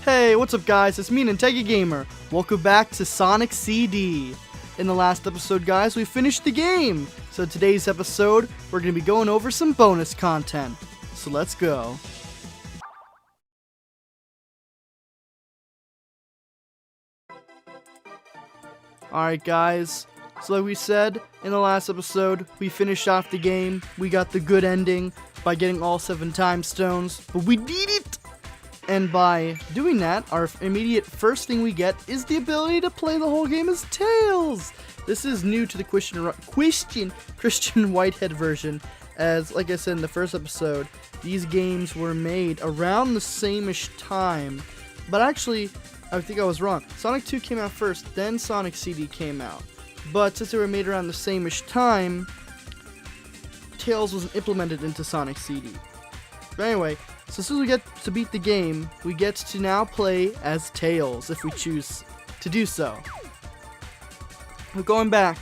Hey, what's up guys, it's me, Nintegi Gamer. Welcome back to Sonic CD. In the last episode, guys, we finished the game. So today's episode, we're going to be going over some bonus content. So let's go. Alright guys, so like we said, in the last episode, we finished off the game. We got the good ending by getting all 7 time stones, but we did it! And by doing that, our immediate first thing we get is the ability to play the whole game as Tails! This is new to the Christian Whitehead version, as, like I said in the first episode, these games were made around the same-ish time. But actually, I think I was wrong. Sonic 2 came out first, then Sonic CD came out. But since they were made around the same-ish time, Tails wasn't implemented into Sonic CD. But anyway, so as soon as we get to beat the game, we get to now play as Tails, if we choose to do so. We're going back.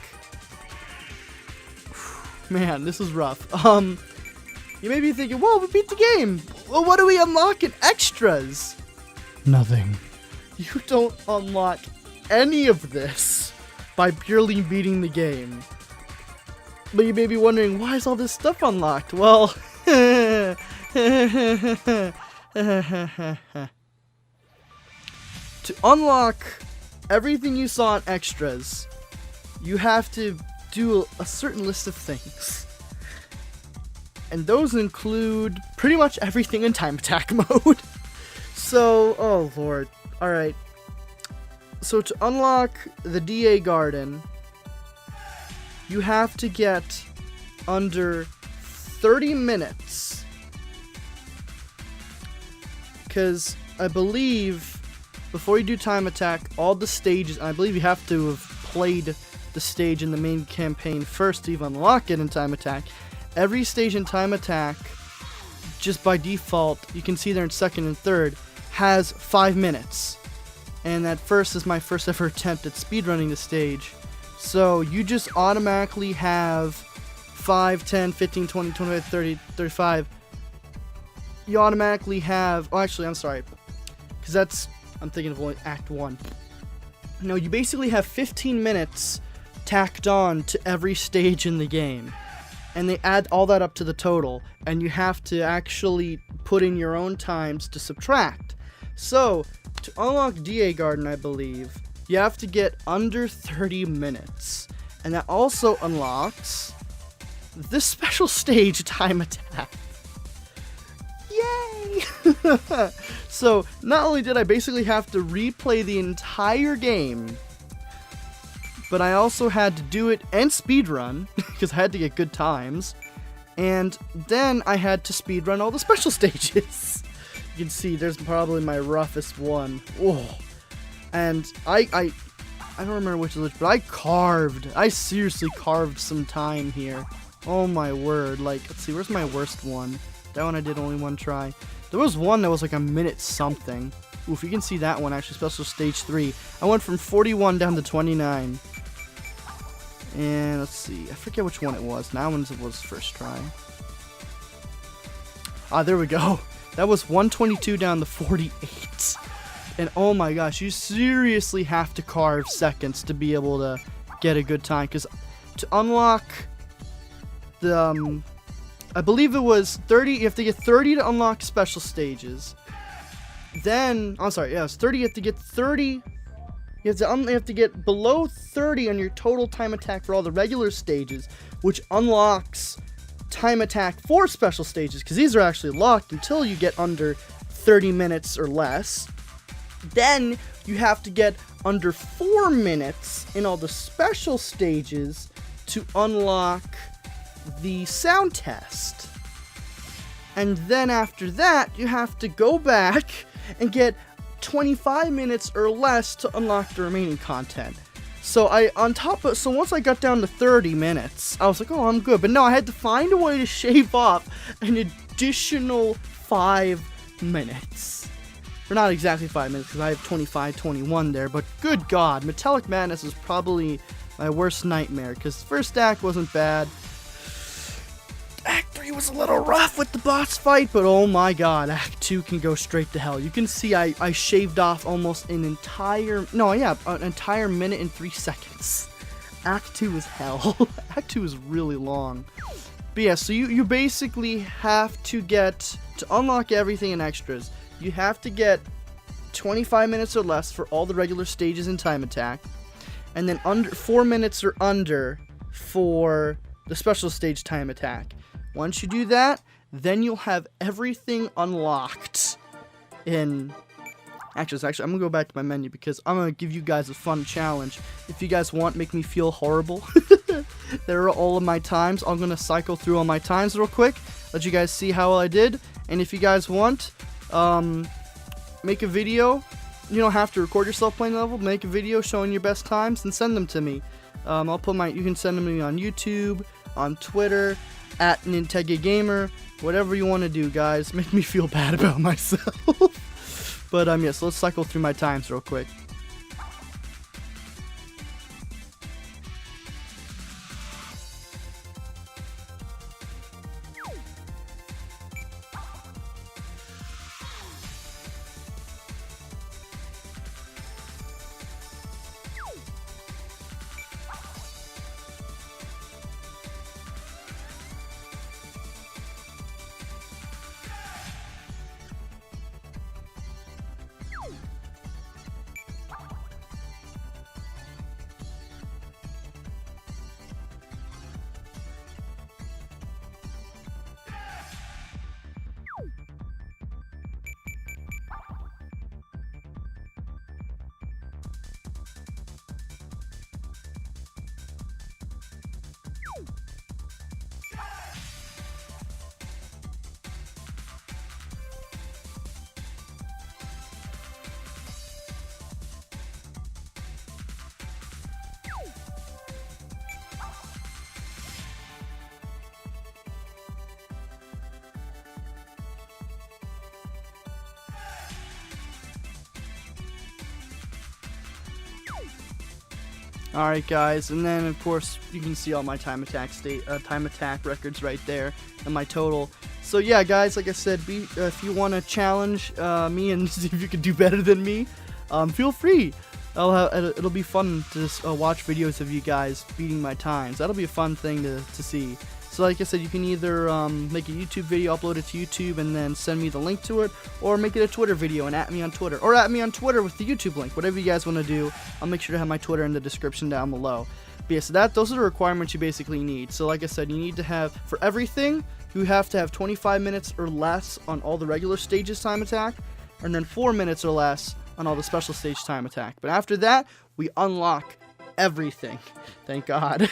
Man, this is rough. You may be thinking, whoa, we beat the game! Well, what do we unlock in extras? Nothing. You don't unlock any of this by purely beating the game. But you may be wondering, why is all this stuff unlocked? Well, to unlock everything you saw in extras, you have to do a certain list of things. And those include pretty much everything in time attack mode. So, oh lord. Alright. So to unlock the DA Garden, you have to get under 30 minutes. Because I believe before you do time attack, all the stages, and I believe you have to have played the stage in the main campaign first to even unlock it in time attack. Every stage in time attack, just by default, you can see there in second and third, has 5 minutes. And that first is my first ever attempt at speedrunning the stage. So you just automatically have 5, 10, 15, 20, 25, 30, 35. You automatically have, oh actually I'm sorry, because that's, I'm thinking of only Act 1. No, you basically have 15 minutes tacked on to every stage in the game. And they add all that up to the total, and you have to actually put in your own times to subtract. So, to unlock DA Garden, I believe, you have to get under 30 minutes. And that also unlocks this special stage, Time Attack. Yay! So, not only did I basically have to replay the entire game, but I also had to do it and speedrun, because I had to get good times. And then I had to speedrun all the special stages. You can see there's probably my roughest one. Whoa. And I don't remember which is which, but I seriously carved some time here. Oh my word. Like, let's see, where's my worst one? That one I did only one try. There was one that was like a minute something. Oof, you can see that one actually, special stage 3. I went from 41 down to 29. And let's see, I forget which one it was. That one was first try. Ah, there we go. That was 122 down to 48. And oh my gosh, you seriously have to carve seconds to be able to get a good time. Because to unlock the, I believe it was 30, you have to get 30 to unlock special stages. Then, I'm sorry, yeah, it's 30, you have to get 30. You have to get below 30 on your total time attack for all the regular stages, which unlocks time attack for special stages, because these are actually locked until you get under 30 minutes or less. Then you have to get under 4 minutes in all the special stages to unlock the sound test. And then after that, you have to go back and get 25 minutes or less to unlock the remaining content. So once I got down to 30 minutes, I was like, oh, I'm good. But no, I had to find a way to shave off an additional 5 minutes. Or not exactly 5 minutes, because I have 25, 21 there. But good God, Metallic Madness is probably my worst nightmare, because the first act wasn't bad. Act 3 was a little rough with the boss fight, but oh my god, Act 2 can go straight to hell. You can see I shaved off almost an entire minute and 3 seconds. Act 2 is hell. Act 2 is really long. But yeah, so you basically have to get, to unlock everything and extras, you have to get 25 minutes or less for all the regular stages in Time Attack, and then 4 minutes or under for the special stage Time Attack. Once you do that, then you'll have everything unlocked in... Actually, I'm going to go back to my menu because I'm going to give you guys a fun challenge. If you guys want, make me feel horrible. There are all of my times. I'm going to cycle through all my times real quick. Let you guys see how well I did. And if you guys want, make a video. You don't have to record yourself playing the level. Make a video showing your best times and send them to me. I'll put you can send them to me on YouTube, on Twitter, at NintegaGamer, whatever you want to do, guys. Make me feel bad about myself. But, yeah, so let's cycle through my times real quick. Alright guys, and then of course you can see all my time attack records right there and my total. So yeah guys, like I said, if you want to challenge me and see if you can do better than me, feel free. It'll be fun to just, watch videos of you guys beating my times. That'll be a fun thing to see. So like I said, you can either make a YouTube video, upload it to YouTube, and then send me the link to it, or make it a Twitter video and @ me on Twitter, or @ me on Twitter with the YouTube link. Whatever you guys want to do, I'll make sure to have my Twitter in the description down below. But yeah, so those are the requirements you basically need. So like I said, you need to have, for everything, you have to have 25 minutes or less on all the regular stages Time Attack, and then 4 minutes or less on all the special stage Time Attack. But after that, we unlock everything. Thank God.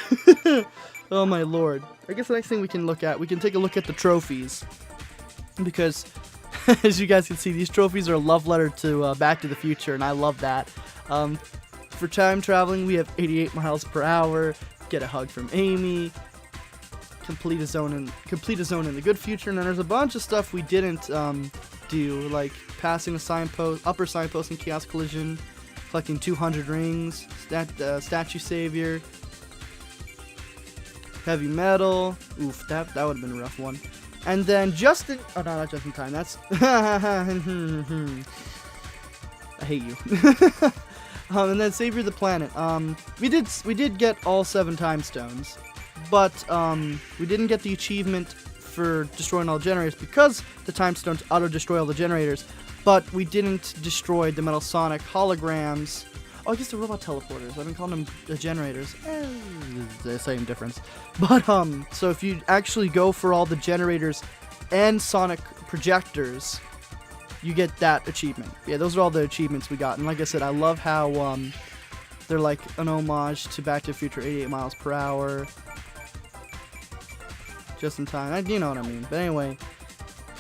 Oh my lord. I guess the next thing we can take a look at the trophies. Because, as you guys can see, these trophies are a love letter to Back to the Future, and I love that. For time traveling, we have 88 miles per hour, get a hug from Amy, complete a zone in the good future, and then there's a bunch of stuff we didn't do, like passing a signpost, upper signpost in Chaos Collision, collecting 200 rings, statue savior, heavy metal. Oof, that would have been a rough one. And then just in, oh no, not just in time. That's I hate you. And then Savior the Planet. We did get all 7 time stones, but we didn't get the achievement for destroying all the generators because the time stones auto destroy all the generators. But we didn't destroy the Metal Sonic holograms. Oh, I guess the robot teleporters. I've been calling them the generators. The same difference. But, so if you actually go for all the generators and Sonic projectors, you get that achievement. Yeah, those are all the achievements we got. And like I said, I love how, they're like an homage to Back to the Future 88 miles per hour. Just in time. You know what I mean. But anyway,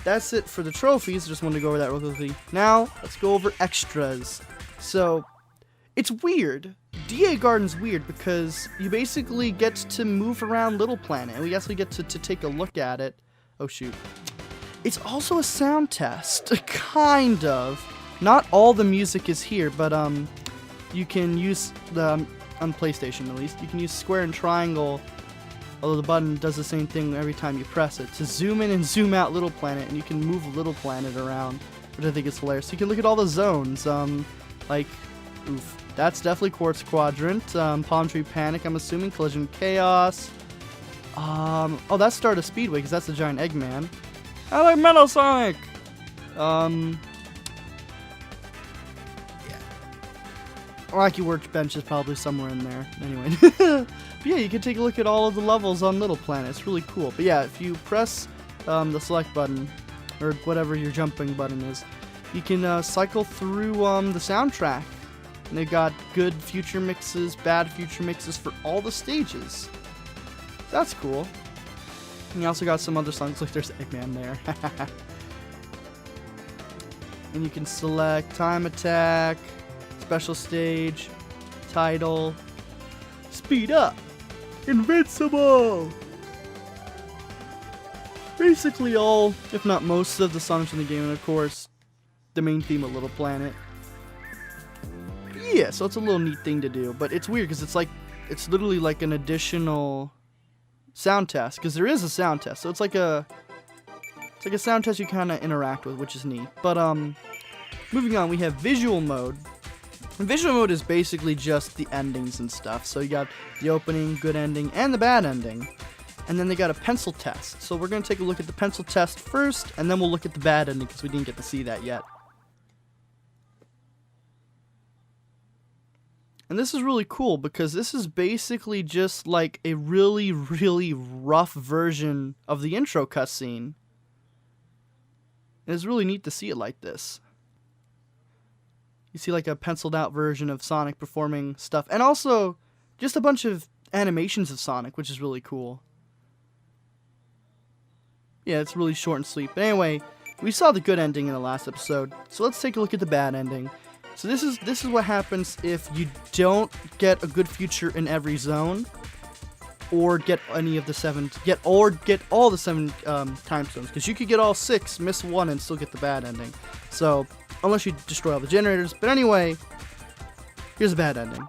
that's it for the trophies. Just wanted to go over that real quickly. Now, let's go over extras. So, it's weird. DA Garden's weird because you basically get to move around Little Planet, and we actually get to take a look at it. Oh shoot. It's also a sound test, kind of. Not all the music is here, but you can use the, on PlayStation at least, you can use square and triangle Although the button does the same thing every time you press it. To zoom in and zoom out Little Planet, and you can move Little Planet around, which I think is hilarious. So you can look at all the zones. That's definitely Quartz Quadrant. Palm Tree Panic, I'm assuming. Collision Chaos. Oh, that's Stardust Speedway, because that's the giant Eggman. I like Metal Sonic! Rocky Workbench is probably somewhere in there. Anyway. But yeah, you can take a look at all of the levels on Little Planet. It's really cool. But yeah, if you press the select button, or whatever your jumping button is, you can cycle through the soundtrack. And they've got good future mixes, bad future mixes for all the stages. That's cool. And you also got some other songs, like there's Eggman there. And you can select Time Attack, Special Stage, Title, Speed Up, Invincible! Basically all, if not most of the songs in the game, and of course, the main theme of Little Planet. Yeah, so it's a little neat thing to do, but it's weird because it's literally like an additional sound test, because there is a sound test, so it's like a sound test you kind of interact with, which is neat. But moving on, we have visual mode. And visual mode is basically just the endings and stuff. So you got the opening, good ending, and the bad ending. And then they got a pencil test. So we're going to take a look at the pencil test first, and then we'll look at the bad ending because we didn't get to see that yet. And this is really cool because this is basically just like a really, really rough version of the intro cutscene. And it's really neat to see it like this. You see like a penciled out version of Sonic performing stuff. And also just a bunch of animations of Sonic, which is really cool. Yeah, it's really short and sweet. But anyway, we saw the good ending in the last episode. So let's take a look at the bad ending. So this is what happens if you don't get a good future in every zone, or get any of the get all the 7 time stones. Because you could get all 6, miss 1, and still get the bad ending. So unless you destroy all the generators. But anyway, here's a bad ending.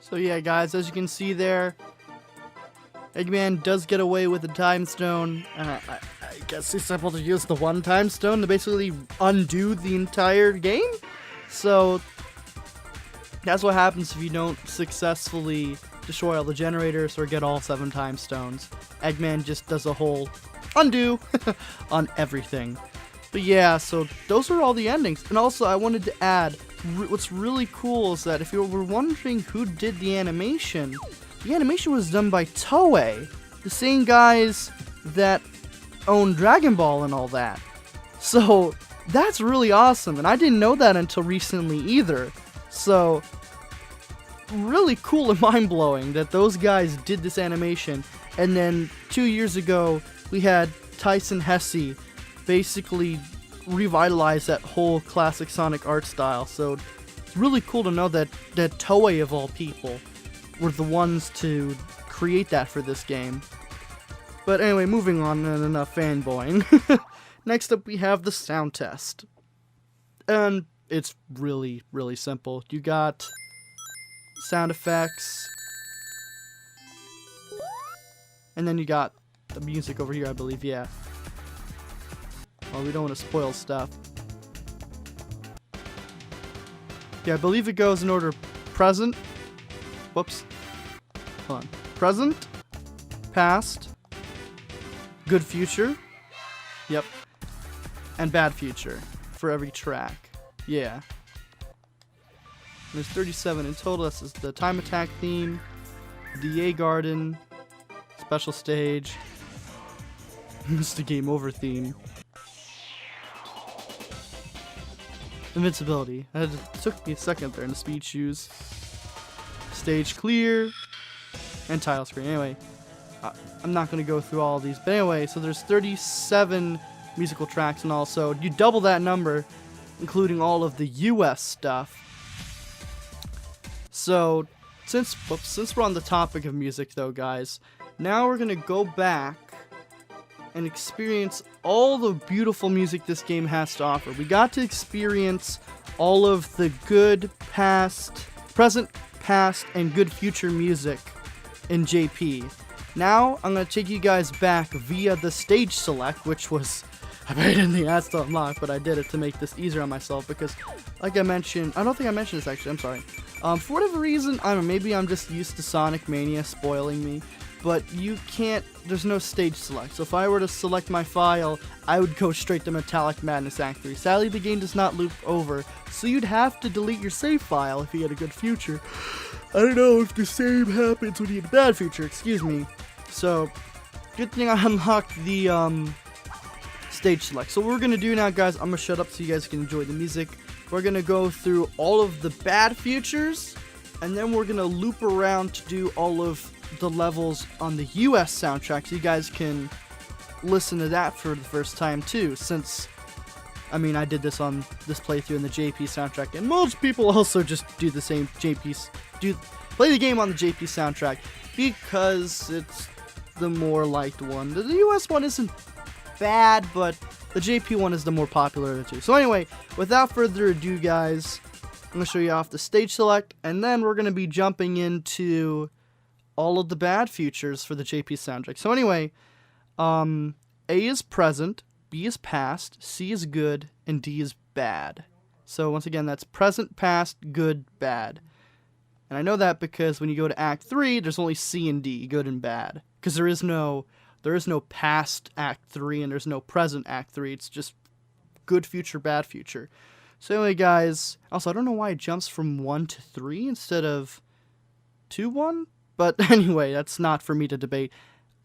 So yeah, guys, as you can see there, Eggman does get away with the time stone. I guess he's able to use the one time stone to basically undo the entire game. So that's what happens if you don't successfully destroy all the generators or get all 7 time stones. Eggman just does a whole undo on everything. But yeah, so those are all the endings. And also, I wanted to add, what's really cool is that if you were wondering who did the animation was done by Toei, the same guys that own Dragon Ball and all that. So that's really awesome, and I didn't know that until recently either. So really cool and mind-blowing that those guys did this animation. And then 2 years ago, we had Tyson Hesse basically revitalize that whole classic Sonic art style. So it's really cool to know that Toei, of all people, were the ones to create that for this game. But anyway, moving on, and enough fanboying. Next up, we have the sound test. And it's really, really simple. You got sound effects, and then you got the music over here, I believe, yeah. Well, we don't want to spoil stuff. Yeah, I believe it goes in order present. Whoops. Hold on. Present, past, good future. Yep. And bad future for every track. Yeah. There's 37 in total. This is the Time Attack theme, DA Garden, special stage, this is the Game Over theme, invincibility. It took me a second there in the speed shoes, stage clear, and title screen. Anyway, I'm not going to go through all of these, but anyway, so there's 37 musical tracks, and also you double that number, including all of the US stuff. So, since we're on the topic of music though, guys, now we're gonna go back and experience all the beautiful music this game has to offer. We got to experience all of the good present, past, and good future music in JP. Now, I'm gonna take you guys back via the stage select, which was a pain in the ass to unlock, but I did it to make this easier on myself because, like I mentioned, I don't think I mentioned this actually, I'm sorry. For whatever reason, I don't know, maybe I'm just used to Sonic Mania spoiling me, but you can't, there's no stage select. So if I were to select my file, I would go straight to Metallic Madness Act 3. Sadly, the game does not loop over, so you'd have to delete your save file if you had a good future. I don't know if the same happens when you had a bad future, excuse me. So, good thing I unlocked the stage select. So what we're going to do now, guys, I'm going to shut up so you guys can enjoy the music. We're going to go through all of the bad futures, and then we're going to loop around to do all of the levels on the US soundtrack, so you guys can listen to that for the first time too, since, I mean, I did this on this playthrough in the JP soundtrack, and most people also just do the same play the game on the JP soundtrack, because it's the more liked one. The US one isn't bad, but the JP one is the more popular of the two. So anyway, without further ado, guys, I'm going to show you off the stage select, and then we're going to be jumping into all of the bad futures for the JP soundtrack. So anyway, A is present, B is past, C is good, and D is bad. So once again, that's present, past, good, bad. And I know that because when you go to Act 3, there's only C and D, good and bad. Because there is no past Act 3 and there's no present Act 3. It's just good future, bad future. So anyway, guys, also, I don't know why it jumps from 1 to 3 instead of 2, 1. But anyway, that's not for me to debate.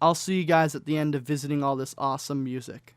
I'll see you guys at the end of visiting all this awesome music.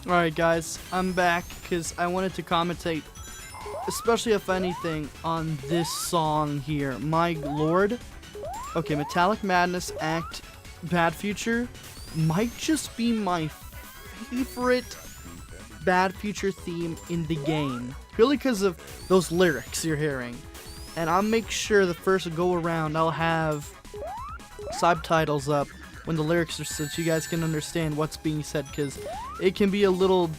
Alright guys, I'm back because I wanted to commentate, especially if anything, on this song here. My lord. Okay, Metallic Madness Act Bad Future might just be my favorite Bad Future theme in the game. Purely because of those lyrics you're hearing. And I'll make sure the first go around I'll have subtitles up when the lyrics are, so you guys can understand what's being said, because it can be a little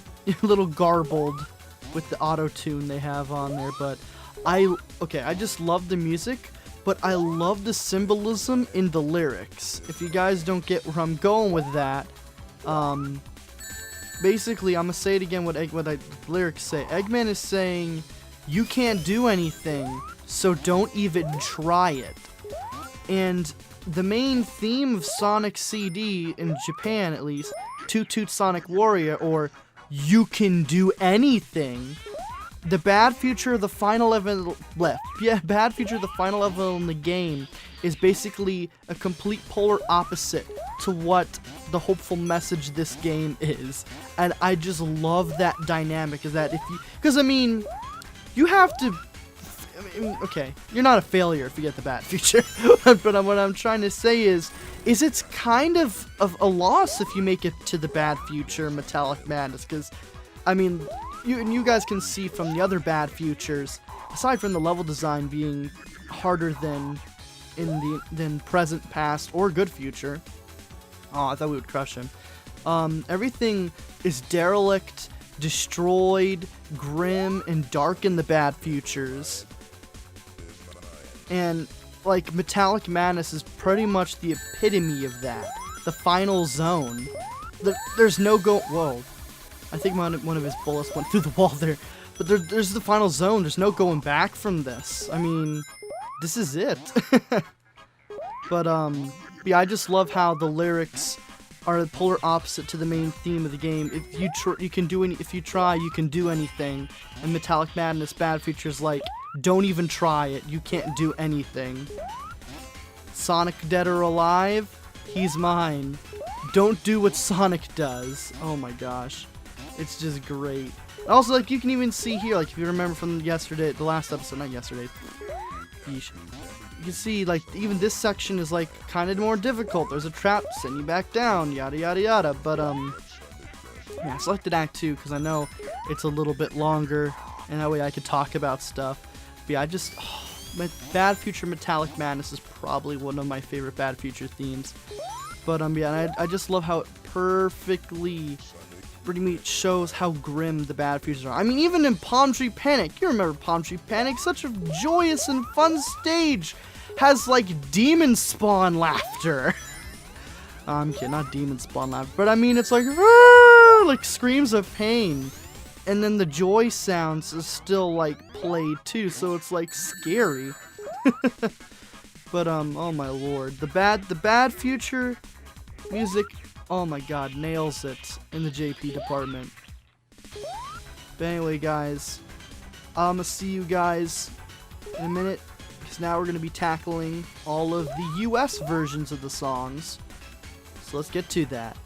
garbled with the auto-tune they have on there. But I just love the music, but I love the symbolism in the lyrics. If you guys don't get where I'm going with that, basically I'm gonna say it again what the lyrics say. Eggman is saying, you can't do anything, so don't even try it. And the main theme of Sonic CD, in Japan at least, Toot Toot Sonic Warrior, or you can do anything. The Bad Future, the final level Bad Future, the final level in the game, is basically a complete polar opposite to what the hopeful message this game is. And I just love that dynamic, is that because I mean, you have to, okay, you're not a failure if you get the Bad Future, but what I'm trying to say is it's kind of a loss if you make it to the Bad Future Metallic Madness, because, I mean, you guys can see from the other Bad Futures, aside from the level design being harder than present, past, or good future. Oh, I thought we would crush him. Everything is derelict, destroyed, grim, and dark in the Bad Futures. And, like, Metallic Madness is pretty much the epitome of that. The final zone. There's no whoa. I think one of his bullets went through the wall there. But there's the final zone. There's no going back from this. I mean, this is it. But, yeah, I just love how the lyrics are the polar opposite to the main theme of the game. If you try, you can do anything. And Metallic Madness Bad Future's like, don't even try it. You can't do anything. Sonic dead or alive? He's mine. Don't do what Sonic does. Oh my gosh. It's just great. Also, like, you can even see here, like, if you remember from the last episode, not yesterday. Yeesh. You can see, like, even this section is, like, kind of more difficult. There's a trap, send you back down, yada yada yada. But, yeah, I selected Act 2 because I know it's a little bit longer, and that way I could talk about stuff. But yeah, Bad Future Metallic Madness is probably one of my favorite Bad Future themes. But, yeah, I just love how it perfectly pretty much shows how grim the Bad Futures are. I mean, even in Palm Tree Panic, you remember Palm Tree Panic, such a joyous and fun stage, has, like, demon spawn laughter. I'm kidding, not demon spawn laughter, but I mean, it's like screams of pain. And then the joy sounds is still, like, played too, so it's, like, scary. But, oh my lord. The Bad Future music, oh my god, nails it in the JP department. But anyway, guys, I'm gonna see you guys in a minute, because now we're going to be tackling all of the US versions of the songs. So let's get to that.